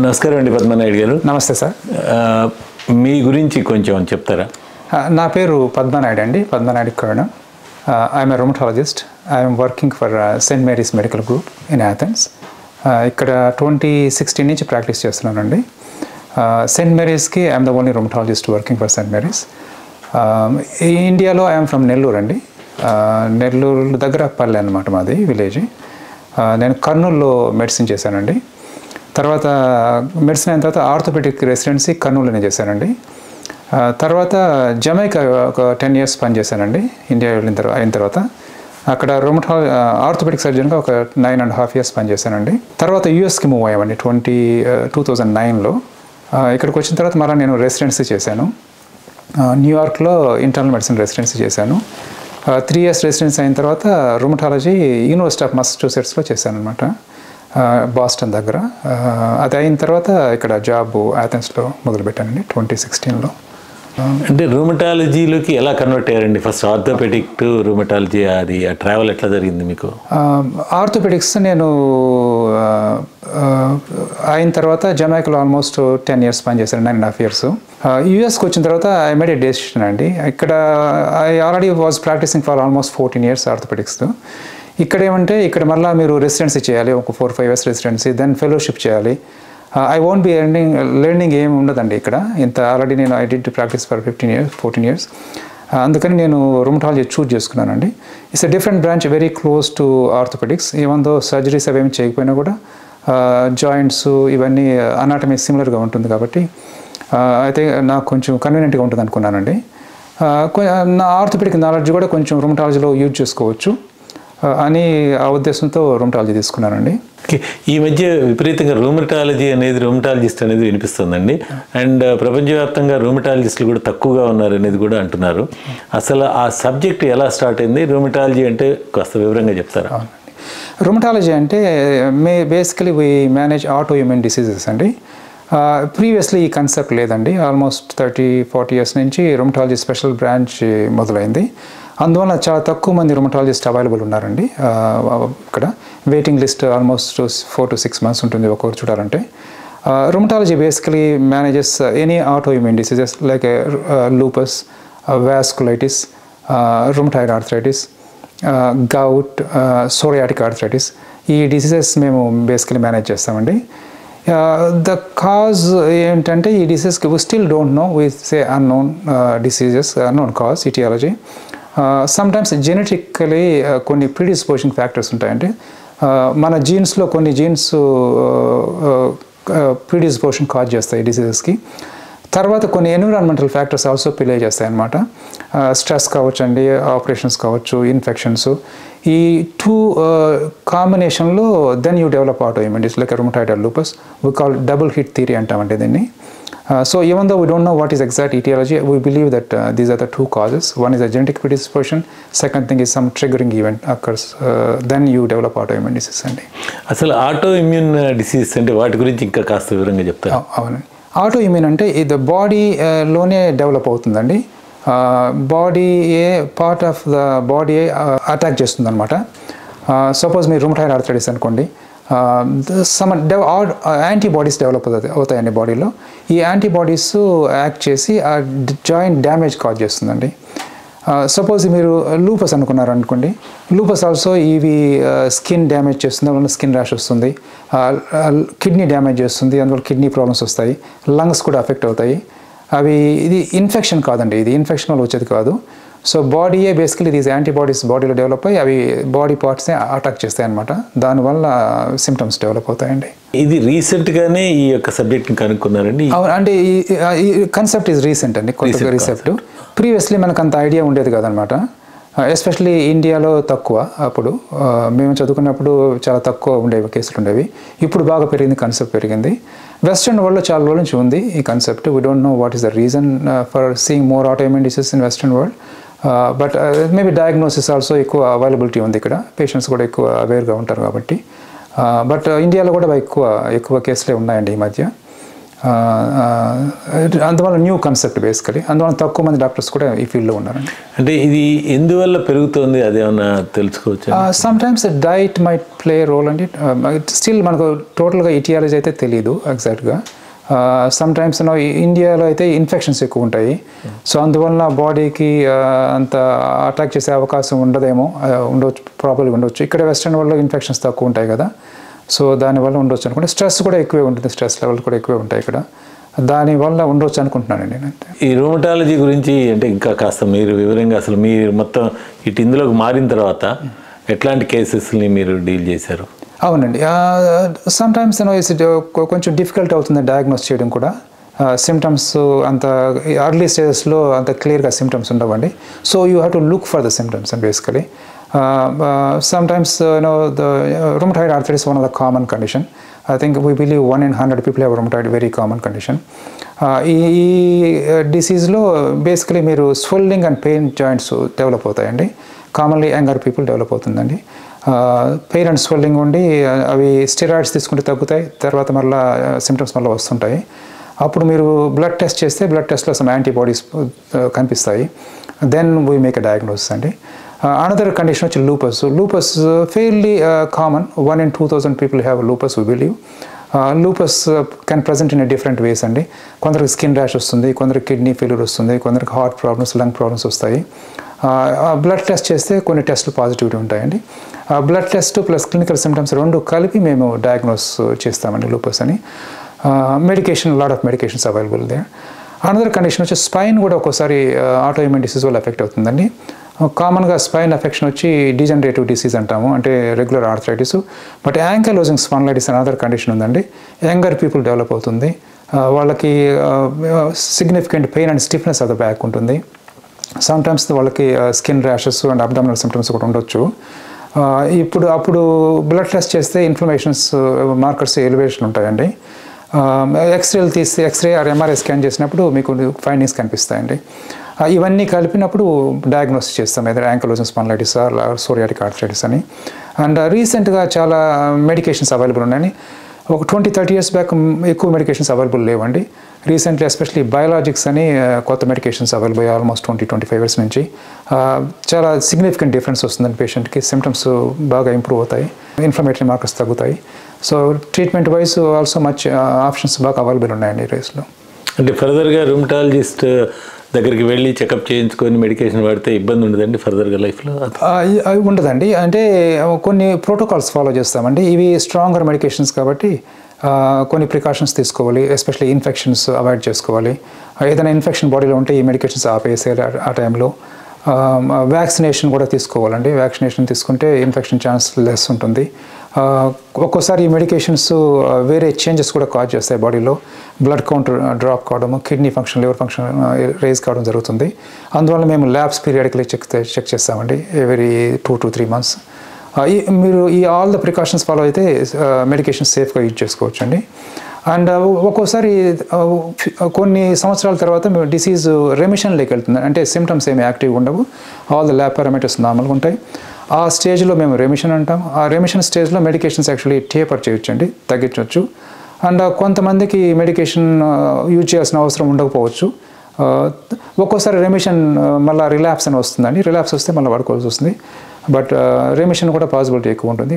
నమస్కారం అండి పద్మనాయుడు గారు. నమస్తే సార్. మీ గురించి కొంచెం చెప్తారా? నా పేరు పద్మనాయుడు అండి, Padmanaidu Karanam. I'm a rheumatologist. I'm working for Saint Mary's medical group in Athens. ఇక్కడ 2016 నుంచి ప్రాక్టీస్ చేస్తున్నానండి. సెయింట్ మేరీస్కి I'm the only rheumatologist working for Saint Mary's. ఇండియాలో ఐఎమ్ ఫ్రమ్ నెల్లూరు అండి. నెల్లూరు దగ్గర పల్లె అనమాట మాది విలేజ్. నేను కర్నూలులో మెడిసిన్ చేశానండి. తర్వాత మెడిసిన్ అయిన తర్వాత ఆర్థోపెడిక్ రెసిడెన్సీ కర్నూలులోనే చేశానండి. తర్వాత జమైకా ఒక 10 years పనిచేశానండి. ఇండియా అయిన తర్వాత అక్కడ ఆర్థోపెడిక్ సర్జన్గా ఒక 9.5 years పనిచేశానండి. తర్వాత యూఎస్కి మూవ్ అయ్యామండి 2009లో. ఇక్కడికి వచ్చిన తర్వాత మళ్ళీ నేను రెసిడెన్సీ చేశాను. న్యూయార్క్లో ఇంటర్నల్ మెడిసిన్ రెసిడెన్సీ చేశాను. 3 years రెసిడెన్సీ అయిన తర్వాత రొమటాలజీ యూనివర్సిటీ ఆఫ్ మసాచుసెట్స్లో చేశాను అనమాట, బాస్టన్ దగ్గర. అది అయిన తర్వాత ఇక్కడ జాబ్ యాథెన్స్లో మొదలుపెట్టానండి 2016లో. అంటే రూమటాలజీలోకి ఎలా కన్వర్ట్ అయ్యారండి? ఫస్ట్ ఆర్థోపెడిక్ టు రూమటాలజీ, అది ఆ ట్రావెల్ ఎట్లా జరిగింది మీకు? ఆర్థోపెడిక్స్ నేను అయిన తర్వాత జమైకాలో ఆల్మోస్ట్ 10 years పనిచేశాను, 9.5 years. యూఎస్కి వచ్చిన తర్వాత ఐ మేడ్ ఏ డెసిషన్ అండి. ఇక్కడ I already was practising for almost 14 years orthopaedics. ఇక్కడ ఏమంటే ఇక్కడ మళ్ళీ మీరు రెసిడెన్సీ చేయాలి, ఒక 4-5 years రెసిడెన్సీ, దెన్ ఫెలోషిప్ చేయాలి. ఐ వోంట్ బి లెర్నింగ్ ఏమి ఉండదండి ఇక్కడ. ఇంత ఆల్రెడీ నేను I did practise for 14 years. అందుకని నేను రొమటాలజీ చూజ్ చేసుకున్నానండి. It's a different branch, very close to orthopaedics. Even though surgeries అవేమి చేయకపోయినా కూడా జాయింట్స్ ఇవన్నీ అనాటమీ సిమిలర్గా ఉంటుంది కాబట్టి అయితే నాకు కొంచెం కన్వీనియంట్గా ఉంటుంది అనుకున్నానండి. నా ఆర్థోపెడిక్ నాలెడ్జ్ కూడా కొంచెం రొమటాలజీలో యూజ్ చేసుకోవచ్చు అని ఆ ఉద్దేశంతో రొమటాలజీ తీసుకున్నానండి. ఈ మధ్య విపరీతంగా రూమటాలజిస్ట్ అనేది వినిపిస్తుందండి. అండ్ ప్రపంచవ్యాప్తంగా రూమటాలజిస్టులు కూడా తక్కువగా ఉన్నారు అనేది కూడా అంటున్నారు. అసలు ఆ సబ్జెక్ట్ ఎలా స్టార్ట్ అయింది? రూమటాలజీ అంటే కాస్త వివరంగా చెప్తారా? రొమటాలజీ అంటే basically we manage autoimmune diseases అండి. ప్రీవియస్లీ ఈ కాన్సెప్ట్ లేదండి. ఆల్మోస్ట్ 30-40 years నుంచి రొమటాలజీ స్పెషల్ బ్రాంచ్ మొదలైంది. అందువల్ల చాలా తక్కువ మంది రొమటాలజిస్ట్ అవైలబుల్ ఉన్నారండి. ఇక్కడ waiting list almost 4 to 6 months ఉంటుంది ఒక్కొక్కరు చూడాలంటే. Rheumatology basically manages any autoimmune diseases like lupus, vasculitis, rheumatoid arthritis, gout, psoriatic arthritis. ఈ డిసీజెస్ మేము బేసికలీ మేనేజ్ చేస్తామండి. ద కాజ్ ఏంటంటే ఈ డిసీజెస్కి we still don't know, we say unknown diseases, unknown cause, etiology. Sometimes genetically కొన్ని predisposing factors ఉంటాయండి. మన జీన్స్లో కొన్ని జీన్స్ ప్రిడిస్పోజిషన్ కాజ్ చేస్తాయి డిసీజెస్కి. తర్వాత కొన్ని ఎన్విరాన్మెంటల్ ఫ్యాక్టర్స్ ఆల్సో ప్లే చేస్తాయి అన్నమాట. స్ట్రెస్ కావచ్చు అండి, ఆపరేషన్స్ కావచ్చు, ఇన్ఫెక్షన్స్. ఈ 2 కాంబినేషన్లో then you develop autoimmune disease like rheumatoid or lupus. We call double hit theory అంటామండి దీన్ని. So even though we don't know what is exact etiology, we believe that these are the 2 causes. One is a genetic predisposition, second thing is some triggering event occurs, then you develop autoimmune disease అండి. అసలు auto immune disease అంటే వాటి గురించి ఇంకా కాస్త వివరంగా చెప్తారా? అవునండి. ఆటో ఇమ్యూన్ అంటే ఇది బాడీలోనే డెవలప్ అవుతుందండి. Body A part of the body attack చేస్తుంది అనమాట. సపోజ్ మీరు రుమటాయిడ్ ఆర్థరైటిస్ అనుకోండి, యాంటీబాడీస్ డెవలప్ అవుతాయండి బాడీలో. ఈ యాంటీబాడీస్ యాక్ట్ చేసి ఆ జాయింట్ డ్యామేజ్ కాజ్ చేస్తుందండి. సపోజ్ మీరు లూపస్ అనుకున్నారు అనుకోండి, లూపస్ ఆల్సో ఇవి స్కిన్ డ్యామేజ్ చేస్తుంది, అందువల్ల స్కిన్ ర్యాష్ వస్తుంది. కిడ్నీ డ్యామేజ్ చేస్తుంది, అందువల్ల కిడ్నీ ప్రాబ్లమ్స్ వస్తాయి. లంగ్స్ కూడా ఎఫెక్ట్ అవుతాయి. ఇది ఇన్ఫెక్షన్ కాదండి, ఇది ఇన్ఫెక్షన్ వల్ల వచ్చేది కాదు. సో బాడీయే బేసికలీ దీస్ యాంటీబాడీస్ బాడీలో డెవలప్ అయ్యి అవి బాడీ పార్ట్స్ని అటాక్ చేస్తాయి అనమాట. దానివల్ల సిమ్టమ్స్ డెవలప్ అవుతాయండి. ఇది రీసెంట్గానే ఈ యొక్క సబ్జెక్ట్ని కనుక్కున్నారండి? అంటే ఈ కన్సెప్ట్ ఈజ్ రీసెంట్ అండి, కొత్తగా రీసెప్ట్. ప్రీవియస్లీ మనకు అంత ఐడియా ఉండేది కాదనమాట. ఎస్పెషలీ ఇండియాలో తక్కువ. అప్పుడు మేము చదువుకున్నప్పుడు చాలా తక్కువ ఉండేవి, కేసులు ఉండేవి. ఇప్పుడు బాగా పెరిగింది, కన్సెప్ట్ పెరిగింది. వెస్ట్రన్ వరల్డ్లో చాలా రోజుల నుంచి ఉంది ఈ concept. We don't know what is the reason for seeing more autoimmune diseases in western world. But maybe diagnosis also ఎక్కువ అవైలబిలిటీ ఉంది ఇక్కడ, పేషెంట్స్ కూడా ఎక్కువ అవేర్గా ఉంటారు కాబట్టి. బట్ ఇండియాలో కూడా ఎక్కువ కేసులే ఉన్నాయండి ఈ మధ్య. అందువల్ల న్యూ కాన్సెప్ట్ బేసికలీ, అందువల్ల తక్కువ మంది డాక్టర్స్ కూడా ఈ ఫీల్డ్లో ఉన్నారండి. అంటే ఇది ఎందువల్ల పెరుగుతుంది అదేమన్నా తెలుసుకోవచ్చు? Sometimes diet might play role అండి. స్టిల్ మనకు టోటల్గా ఇటియాలజీ అయితే తెలియదు ఎగ్జాక్ట్గా. సమ్ టైమ్స్ ఇండియాలో అయితే ఇన్ఫెక్షన్స్ ఎక్కువ ఉంటాయి, సో అందువల్ల బాడీకి అంత అటాక్ చేసే అవకాశం ఉండదేమో, ఉండొచ్చు, ప్రాబ్లమ్ ఉండొచ్చు. ఇక్కడ వెస్ట్రన్ వరల్డ్లో ఇన్ఫెక్షన్స్ తక్కువ ఉంటాయి కదా, సో దానివల్ల ఉండొచ్చు అనుకుంటే. స్ట్రెస్ కూడా ఎక్కువే ఉంటుంది, స్ట్రెస్ లెవెల్ కూడా ఎక్కువే ఉంటాయి ఇక్కడ, దానివల్ల ఉండొచ్చు అనుకుంటున్నానండి నేను. ఈ రూమటాలజీ గురించి అంటే ఇంకా కాస్త మీరు వివరంగా అసలు మీరు మొత్తం ఇందులోకి మారిన తర్వాత ఎట్లాంటి కేసెస్ని మీరు డీల్ చేశారు? అవునండి, సమ్ టైమ్స్ కొంచెం డిఫికల్ట్ అవుతుంది డయాగ్నోస్ చేయడం కూడా. సిమ్టమ్స్ అంత ఎర్లీ స్టేజెస్లో అంత క్లియర్గా సిమ్టమ్స్ ఉండవండి, so you have to look for the symptoms and basically. Sometimes the rheumatoid arthritis is one of the common condition. I think we believe 1 in 100 people have rheumatoid, very common condition. ఈ డిసీజ్లో basically మీరు swelling and pain joints develop అవుతాయండి. Commonly younger people develop అవుతుందండి. Pain and swelling ఉండి అవి steroids తీసుకుంటే తగ్గుతాయి, తర్వాత మళ్ళీ సిమ్టమ్స్ మళ్ళీ వస్తుంటాయి. అప్పుడు మీరు బ్లడ్ టెస్ట్ చేస్తే బ్లడ్ టెస్ట్లో సమ్ యాంటీబాడీస్ కనిపిస్తాయి, then we make a diagnosis అండి. Another condition is lupus. So lupus is fairly common. 1 in 2,000 people have lupus, we believe. Lupus can present in a different ways అండి. కొందరికి skin rash వస్తుంది, కొందరికి kidney failure వస్తుంది, కొందరికి heart problems, lung problems వస్తాయి. Blood test చేస్తే కొన్ని టెస్టులు పాజిటివిటీ ఉంటాయండి. Blood test plus clinical symptoms రెండు కలిపి మేము డయాగ్నోస్ చేస్తామండి లూపస్ అని. Medication, lot of medications available they. Another condition వచ్చి స్పైన్ కూడా ఒక్కోసారి ఆటోఇమ్యూన్ డిసీజ్ వల్ల ఎఫెక్ట్ అవుతుందండి. కామన్గా స్పైన్ ఎఫెక్షన్ వచ్చి డీజనరేటివ్ డిసీజ్ అంటాము, అంటే regular arthritis. But ankylosing spondylitis అనే అదర్ కండిషన్ ఉందండి, యంగర్ పీపుల్ డెవలప్ అవుతుంది. వాళ్ళకి significant pain and stiffness of the back ఉంటుంది. సమ్టైమ్స్ వాళ్ళకి skin rashes and abdominal symptoms కూడా ఉండొచ్చు. అప్పుడు బ్లడ్ టెస్ట్ చేస్తే ఇన్ఫ్లమేషన్స్ మార్కర్స్ ఎలివేషన్ ఉంటాయండి. ఎక్స్రేలు తీస్తే, ఎక్స్రే ఆర్ ఎంఆర్ఐ స్కాన్ చేసినప్పుడు మీకు ఫైండింగ్స్ కనిపిస్తాయండి. ఇవన్నీ కలిపినప్పుడు డయాగ్నోస్ చేస్తాం, ఏదైనా ankylosing spondylitis or psoriatic arthritis అని. అండ్ రీసెంట్గా చాలా మెడికేషన్స్ అవైలబుల్ ఉన్నాయని. ఒక 20-30 years బ్యాక్ ఎక్కువ మెడికేషన్స్ అవైలబుల్ లేవండి. రీసెంట్లీ ఎస్పెషలీ బయోలాజిక్స్ అని కొత్త మెడికేషన్స్ అవైలబుల్ ఆల్మోస్ట్ 20-25 years నుంచి. చాలా సిగ్నిఫికెంట్ డిఫరెన్స్ వస్తుందండి పేషెంట్కి, సిమ్టమ్స్ బాగా ఇంప్రూవ్ అవుతాయి, ఇన్ఫ్లమేటరీ మార్కర్స్ తగ్గుతాయి. So treatment wise also much options బాగా అవైలబుల్ ఉన్నాయండి ఈ రేస్లో. అంటే ఫర్దర్గా రూమటాలజిస్ట్ దగ్గరికి వెళ్ళి చెకప్ చేయించుకొని మెడికేషన్ వాడితే ఇబ్బంది ఉండదండి ఫర్దర్గా లైఫ్లో? ఉండదండి, అంటే కొన్ని ప్రోటోకాల్స్ ఫాలో చేస్తామండి. ఇవి స్ట్రాంగర్ మెడికేషన్స్ కాబట్టి కొన్ని ప్రికాషన్స్ తీసుకోవాలి, ఎస్పెషల్లీ ఇన్ఫెక్షన్స్ అవాయిడ్ చేసుకోవాలి. ఏదైనా ఇన్ఫెక్షన్ బాడీలో ఉంటే ఈ మెడికేషన్స్ ఆపేసేయాలి ఆ టైంలో. వ్యాక్సినేషన్ కూడా తీసుకోవాలండి, వ్యాక్సినేషన్ తీసుకుంటే ఇన్ఫెక్షన్ ఛాన్స్ లెస్ ఉంటుంది. ఒక్కోసారి ఈ మెడికేషన్స్ వేరే చేంజెస్ కూడా కాజ్ చేస్తాయి బాడీలో, బ్లడ్ కౌంట్ డ్రాప్ కావడము, kidney function, liver function raise కావడం జరుగుతుంది. అందువల్ల మేము ల్యాబ్స్ పీరియాడికలీ చెక్ చేస్తామండి ఎవ్రీ 2 to 3 months. మీరు ఈ ఆల్ ద ప్రికాషన్స్ ఫాలో అయితే మెడికేషన్ సేఫ్గా యూజ్ చేసుకోవచ్చు అండి. అండ్ ఒక్కోసారి కొన్ని సంవత్సరాల తర్వాత మేము డిసీజ్ రెమిషన్లోకి వెళ్తుంది, అంటే సిమ్టమ్స్ ఏమి యాక్టివ్గా ఉండవు, ఆల్ ద ల్యాబ్ పారామీటర్స్ నార్మల్గా ఉంటాయి. ఆ స్టేజ్లో మేము రెమిషన్ అంటాం. ఆ రెమిషన్ స్టేజ్లో మెడికేషన్స్ యాక్చువల్లీ టేపర్ చేయొచ్చండి, తగ్గించవచ్చు. అండ్ కొంతమందికి మెడికేషన్ యూజ్ చేయాల్సిన అవసరం ఉండకపోవచ్చు. ఒక్కోసారి రెమిషన్ మళ్ళీ రిలాప్స్ అని వస్తుందండి, రిలాప్స్ వస్తే మళ్ళీ వాడుకోవాల్సి వస్తుంది. బట్ రెమిషన్ కూడా పాసిబిలిటీ ఎక్కువ ఉంటుంది.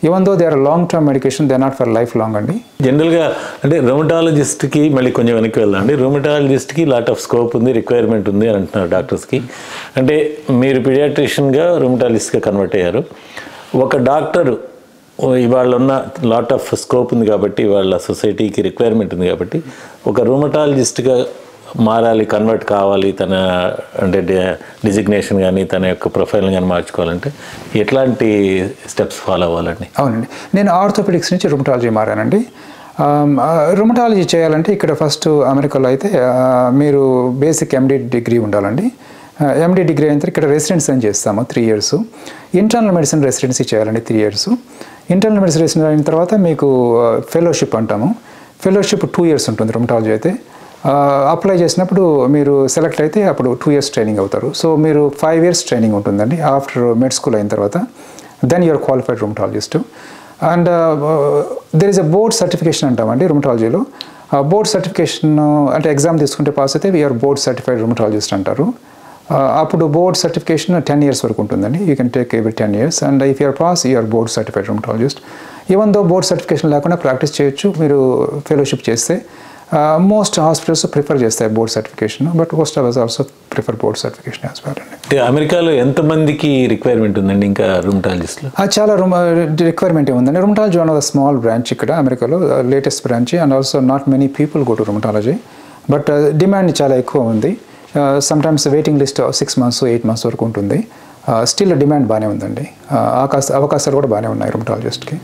Even though they are long term medication, they are not for life long అండి. జనరల్గా అంటే రూమటాలజిస్ట్కి మళ్ళీ కొంచెం వెనక్కి వెళ్దామండి. రూమటాలజిస్ట్కి లాట్ ఆఫ్ స్కోప్ ఉంది, రిక్వైర్మెంట్ ఉంది అని అంటున్నారు డాక్టర్స్కి. అంటే మీరు పీడియాట్రిషియన్గా రూమటాలజిస్ట్గా కన్వర్ట్ అయ్యారు. ఒక డాక్టరు ఇవాళ ఉన్న లాట్ ఆఫ్ స్కోప్ ఉంది కాబట్టి, వాళ్ళ సొసైటీకి రిక్వైర్మెంట్ ఉంది కాబట్టి, ఒక రూమటాలజిస్ట్గా మారాలి, కన్వర్ట్ కావాలి, తన అంటే డిజిగ్నేషన్ కానీ తన యొక్క ప్రొఫైల్ని కానీ మార్చుకోవాలంటే ఎట్లాంటి స్టెప్స్ ఫాలో అవ్వాలండి? అవునండి, నేను ఆర్థోపెడిక్స్ నుంచి రూమటాలజీ మారానండి. రూమటాలజీ చేయాలంటే ఇక్కడ ఫస్ట్ అమెరికాలో అయితే మీరు బేసిక్ ఎండి డిగ్రీ ఉండాలండి. ఎండి డిగ్రీ అయిన తర్వాత ఇక్కడ రెసిడెన్సీ అని చేస్తాము 3 years. ఇంటర్నల్ మెడిసిన్ రెసిడెన్సీ చేయాలండి 3 years. ఇంటర్నల్ మెడిసిన్ రెసిడెన్సీ అయిన తర్వాత మీకు ఫెలోషిప్ అంటాము. ఫెలోషిప్ 2 years ఉంటుంది రూమటాలజీ అయితే. అప్లై చేసినప్పుడు మీరు సెలెక్ట్ అయితే అప్పుడు 2 years ట్రైనింగ్ అవుతారు. సో మీరు 5 years ట్రైనింగ్ ఉంటుందండి ఆఫ్టర్ మెడ్ స్కూల్ అయిన తర్వాత. Then you're qualified rheumatologist. And there is a board certification అంటామండి రూమటాలజీలో. బోర్డ్ సర్టిఫికేషన్ అంటే ఎగ్జామ్ తీసుకుంటే పాస్ అయితే వీఆర్ బోర్డ్ సర్టిఫైడ్ రుమటాలజిస్ట్ అంటారు. అప్పుడు బోర్డ్ సర్టిఫికేషన్ 10 years వరకు ఉంటుందండి. You can take every 10 years and if you're pass you're board certified rheumatologist. Even though board certification లేకుండా ప్రాక్టీస్ చేయొచ్చు మీరు ఫెలోషిప్ చేస్తే. మోస్ట్ హాస్పిటల్స్ ప్రిఫర్ చేస్తాయి board certification, but most of us also prefer board certification as well అండి. అంటే అమెరికాలో ఎంతమందికి requirement ఉందండి ఇంకా రుమటాలజిస్ట్లో? చాలా రిక్వైర్మెంట్ ఏముందండి. Rheumatology one of the small branch ఇక్కడ అమెరికాలో, latest branch and also not many people go to rheumatology, but demand చాలా ఎక్కువ ఉంది. Sometimes waiting list 6 months 8 months వరకు ఉంటుంది. స్టిల్ డిమాండ్ బాగానే ఉందండి. అవకాశాలు కూడా బాగానే ఉన్నాయి రుమటాలజిస్ట్కి.